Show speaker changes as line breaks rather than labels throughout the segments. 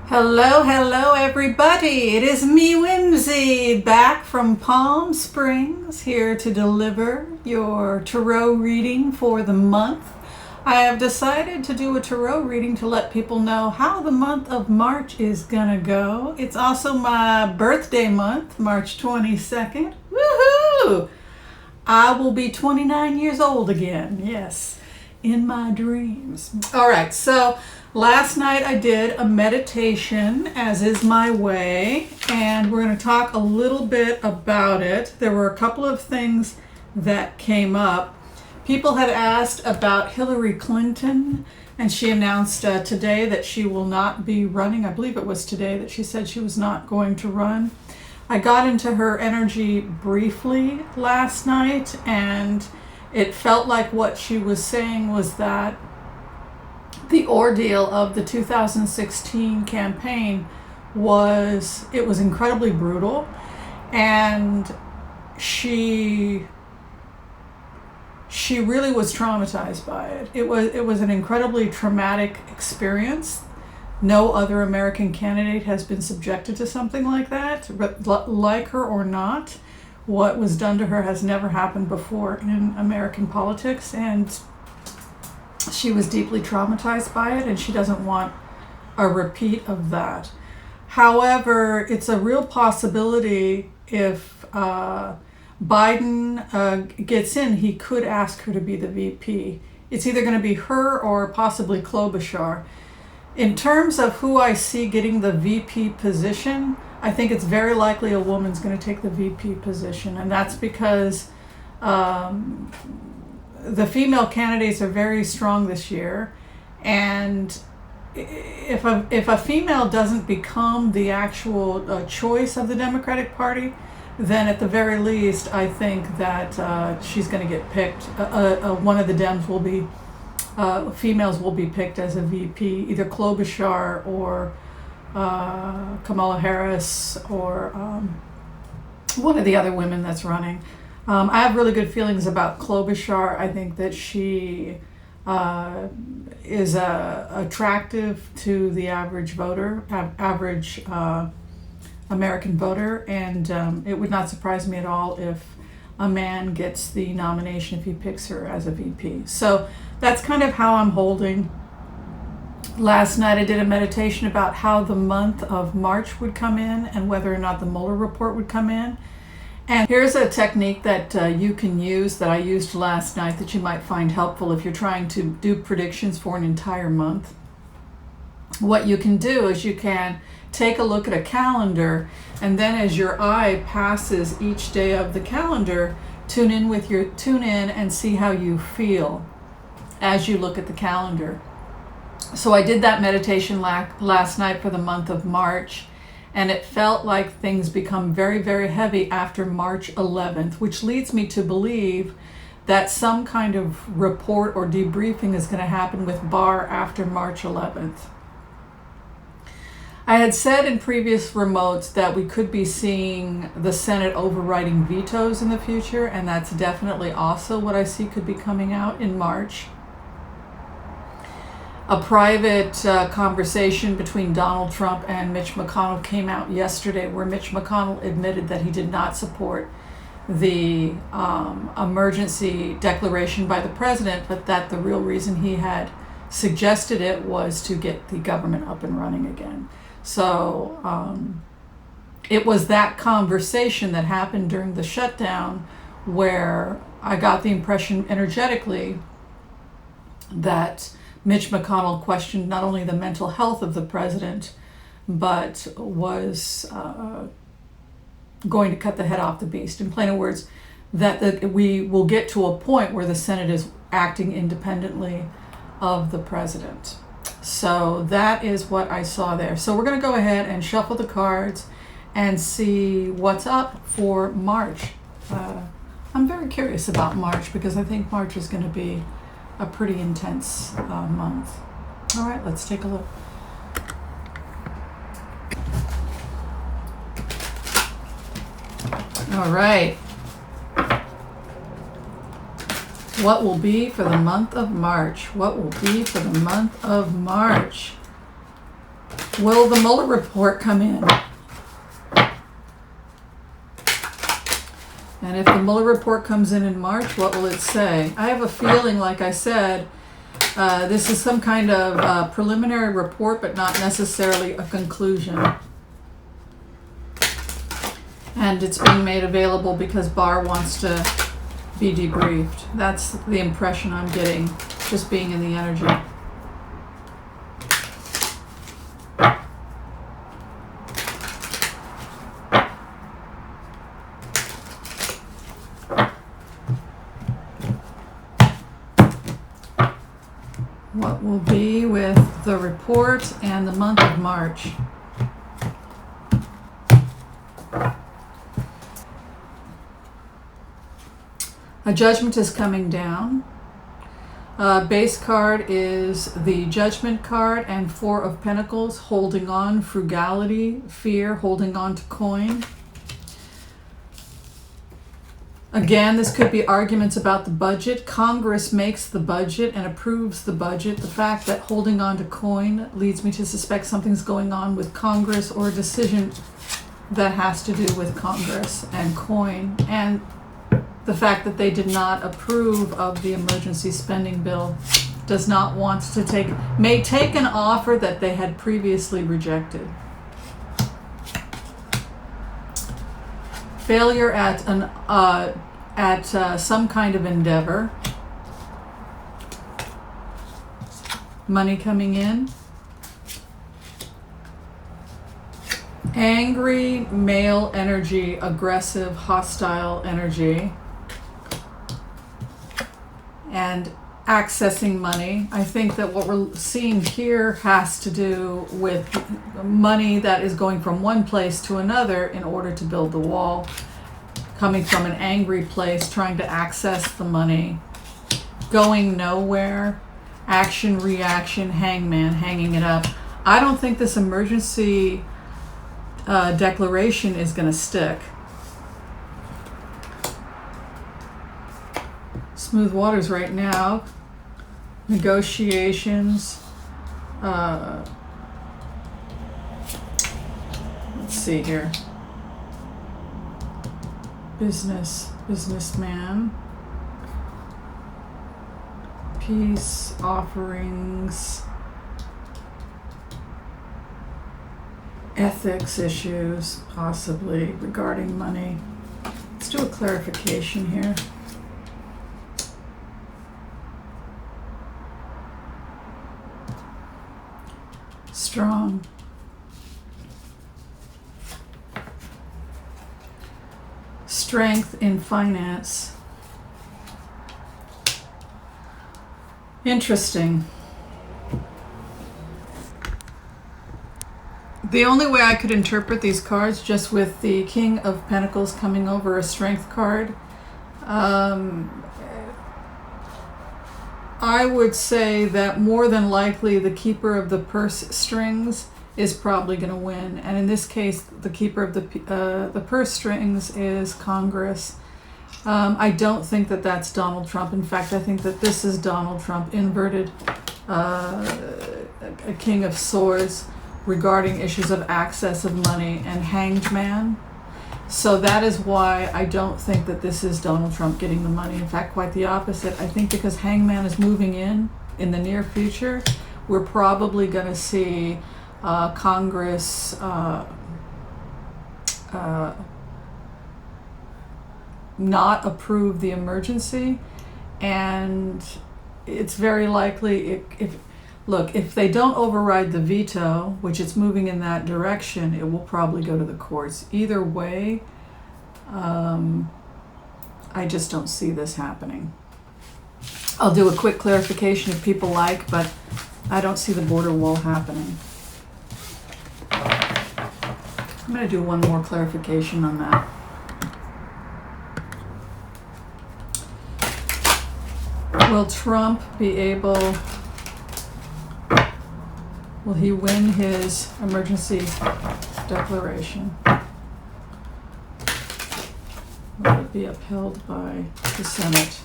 Hello, hello everybody. It is me, Whimsy, back from Palm Springs, here to deliver your tarot reading for the month. I have decided to do a tarot reading to let people know how the month of March is gonna go. It's also my birthday month, March 22nd. Woohoo! I will be 29 years old again, yes, in my dreams. All right, so last night I did a meditation, as is my way, and we're going to talk a little bit about it. There were a couple of things that came up. People had asked about Hillary Clinton, and she announced today that she will not be running. I believe it was today that she said she was not going to run. I got into her energy briefly last night, and it felt like what she was saying was that the ordeal of the 2016 campaign was incredibly brutal, and she really was traumatized by it. It was an incredibly traumatic experience. No other American candidate has been subjected to something like that, but like her or not, what was done to her has never happened before in American politics, and she was deeply traumatized by it, and she doesn't want a repeat of that. However, it's a real possibility if Biden gets in, he could ask her to be the VP. It's either going to be her or possibly Klobuchar. In terms of who I see getting the VP position, I think it's very likely a woman's going to take the VP position, and that's because the female candidates are very strong this year, and if a female doesn't become the actual choice of the Democratic Party, then at the very least I think that she's going to get picked. One of the Dems will be, females will be picked as a VP, either Klobuchar or Kamala Harris or one of the other women that's running. I have really good feelings about Klobuchar. I think that she is attractive to the average voter, average American voter, and it would not surprise me at all if a man gets the nomination if he picks her as a VP. So that's kind of how I'm holding. Last night I did a meditation about how the month of March would come in and whether or not the Mueller report would come in. And here's a technique that you can use that I used last night that you might find helpful if you're trying to do predictions for an entire month. What you can do is you can take a look at a calendar, and then as your eye passes each day of the calendar, tune in and see how you feel as you look at the calendar. So I did that meditation last night for the month of March, and it felt like things become very, very heavy after March 11th, which leads me to believe that some kind of report or debriefing is going to happen with Barr after March 11th. I had said in previous remotes that we could be seeing the Senate overriding vetoes in the future, and that's definitely also what I see could be coming out in March. A private conversation between Donald Trump and Mitch McConnell came out yesterday, where Mitch McConnell admitted that he did not support the emergency declaration by the president, but that the real reason he had suggested it was to get the government up and running again. So it was that conversation that happened during the shutdown where I got the impression energetically that Mitch McConnell questioned not only the mental health of the president, but was going to cut the head off the beast. In plain words, that we will get to a point where the Senate is acting independently of the president. So that is what I saw there. So we're going to go ahead and shuffle the cards and see what's up for March. I'm very curious about March because I think March is going to be a pretty intense month. All right, let's take a look. All right. What will be for the month of March? What will be for the month of March? Will the Mueller report come in? And if the Mueller report comes in March, what will it say? I have a feeling, like I said, this is some kind of preliminary report, but not necessarily a conclusion. And it's being made available because Barr wants to be debriefed. That's the impression I'm getting, just being in the energy. What will be with the report and the month of March? A judgment is coming down. Base card is the Judgment card and Four of Pentacles, holding on, frugality, fear, holding on to coin. Again, this could be arguments about the budget. Congress makes the budget and approves the budget. The fact that holding on to coin leads me to suspect something's going on with Congress, or a decision that has to do with Congress and coin. And the fact that they did not approve of the emergency spending bill does not want to may take an offer that they had previously rejected. Failure at some kind of endeavor. Money coming in. Angry male energy, aggressive, hostile energy. And accessing money. I think that what we're seeing here has to do with money that is going from one place to another in order to build the wall. Coming from an angry place, trying to access the money. Going nowhere. Action, reaction, hangman, hanging it up. I don't think this emergency declaration is going to stick. Smooth waters right now. Negotiations. Let's see here. Businessman. Peace offerings. Ethics issues, possibly, regarding money. Let's do a clarification here. Strong. Strength in finance. Interesting. The only way I could interpret these cards, just with the King of Pentacles coming over, a Strength card, I would say that more than likely the keeper of the purse strings is probably going to win. And in this case, the keeper of the purse strings is Congress. I don't think that that's Donald Trump. In fact, I think that this is Donald Trump inverted, a King of Swords, regarding issues of access of money, and Hanged Man. So that is why I don't think that this is Donald Trump getting the money. In fact, quite the opposite. I think because Hangman is moving in the near future, we're probably going to see Congress not approve the emergency, and it's very likely if they don't override the veto, which it's moving in that direction, it will probably go to the courts. Either way, I just don't see this happening. I'll do a quick clarification if people like, but I don't see the border wall happening. I'm going to do one more clarification on that. Will Trump be able... Will he win his emergency declaration? Will it be upheld by the Senate?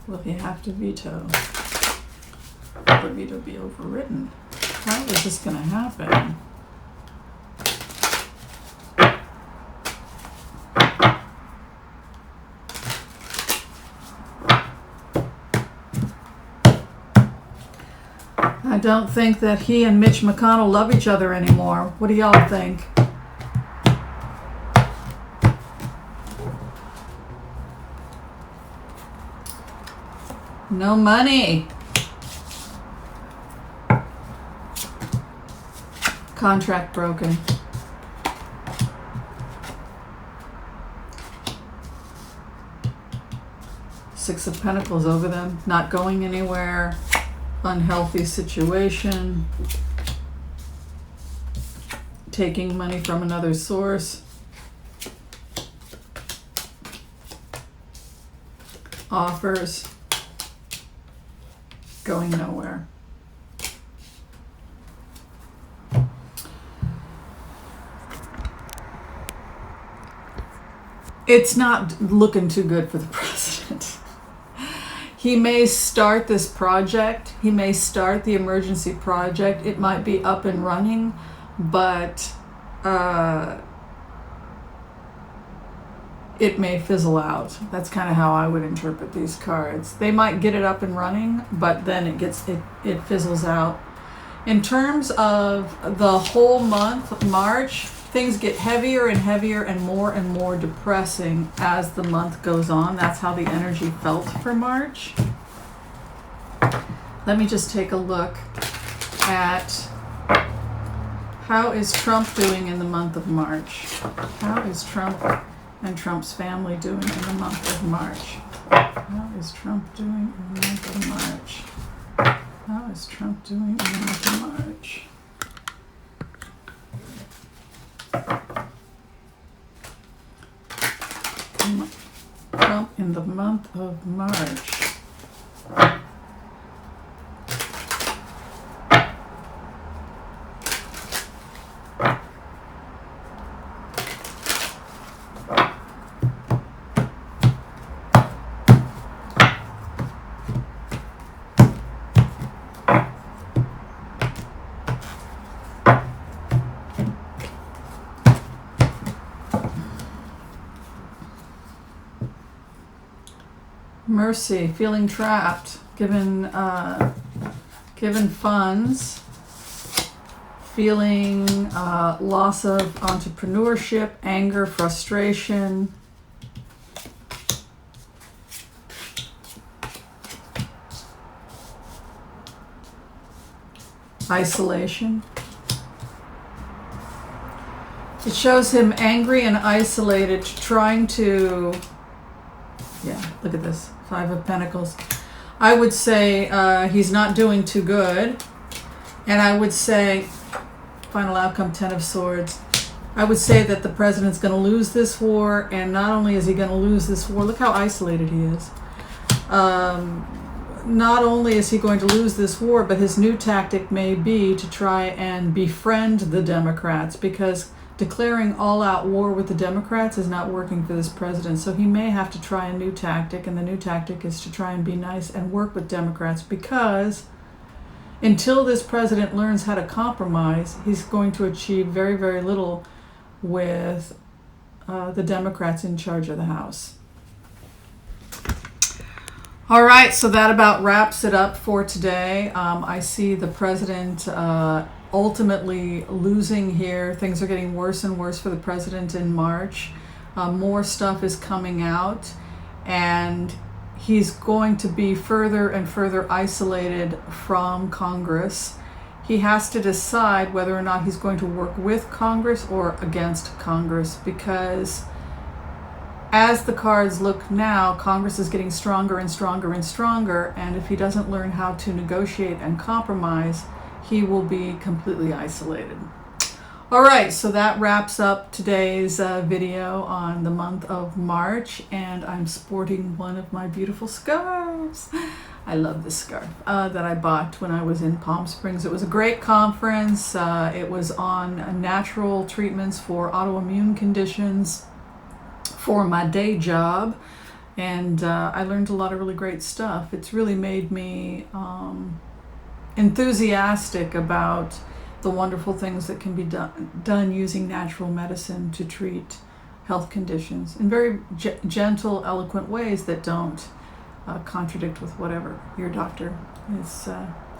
Will he have to veto? Will the veto be overridden? How is this going to happen? I don't think that he and Mitch McConnell love each other anymore. What do y'all think? No money. Contract broken. Six of Pentacles over them. Not going anywhere. Unhealthy situation. Taking money from another source. Offers. Going nowhere. It's not looking too good for the president. He may start this project. He may start the emergency project. It might be up and running, but it may fizzle out. That's kind of how I would interpret these cards. They might get it up and running, but then it fizzles out. In terms of the whole month, March, things get heavier and heavier and more depressing as the month goes on. That's how the energy felt for March. Let me just take a look at how is Trump doing in the month of March. How is Trump and Trump's family doing in the month of March? How is Trump doing in the month of March? How is Trump doing in the month of March? Trump in the month of March. Mercy, feeling trapped, given funds, feeling loss of entrepreneurship, anger, frustration, isolation. It shows him angry and isolated, trying to, yeah, look at this. Five of Pentacles. I would say he's not doing too good. And I would say, final outcome, Ten of Swords. I would say that the president's going to lose this war. And not only is he going to lose this war, look how isolated he is. Not only is he going to lose this war, but his new tactic may be to try and befriend the Democrats, because declaring all-out war with the Democrats is not working for this president. So he may have to try a new tactic, and the new tactic is to try and be nice and work with Democrats, because until this president learns how to compromise, he's going to achieve very, very little with the Democrats in charge of the House. All right, so that about wraps it up for today. I see the president ultimately losing here. Things are getting worse and worse for the president in March. More stuff is coming out, and he's going to be further and further isolated from Congress. He has to decide whether or not he's going to work with Congress or against Congress, because as the cards look now, Congress is getting stronger and stronger and stronger, and if he doesn't learn how to negotiate and compromise, he will be completely isolated. All right, so that wraps up today's video on the month of March, and I'm sporting one of my beautiful scarves. I love this scarf that I bought when I was in Palm Springs. It was a great conference. It was on natural treatments for autoimmune conditions for my day job, and I learned a lot of really great stuff. It's really made me enthusiastic about the wonderful things that can be done using natural medicine to treat health conditions in very gentle, eloquent ways that don't contradict with whatever your doctor is,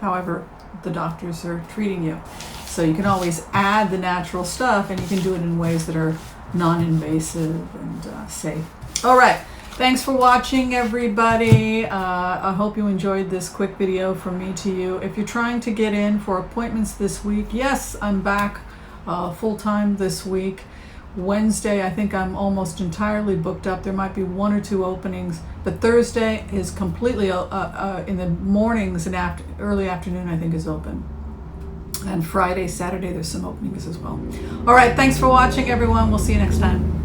however the doctors are treating you. So you can always add the natural stuff, and you can do it in ways that are non-invasive and safe. All right. Thanks for watching, everybody. I hope you enjoyed this quick video from me to you. If you're trying to get in for appointments this week, yes, I'm back full-time this week. Wednesday, I think I'm almost entirely booked up. There might be 1 or 2 openings, but Thursday is completely in the mornings and early afternoon, I think, is open. And Friday, Saturday, there's some openings as well. All right, thanks for watching, everyone. We'll see you next time.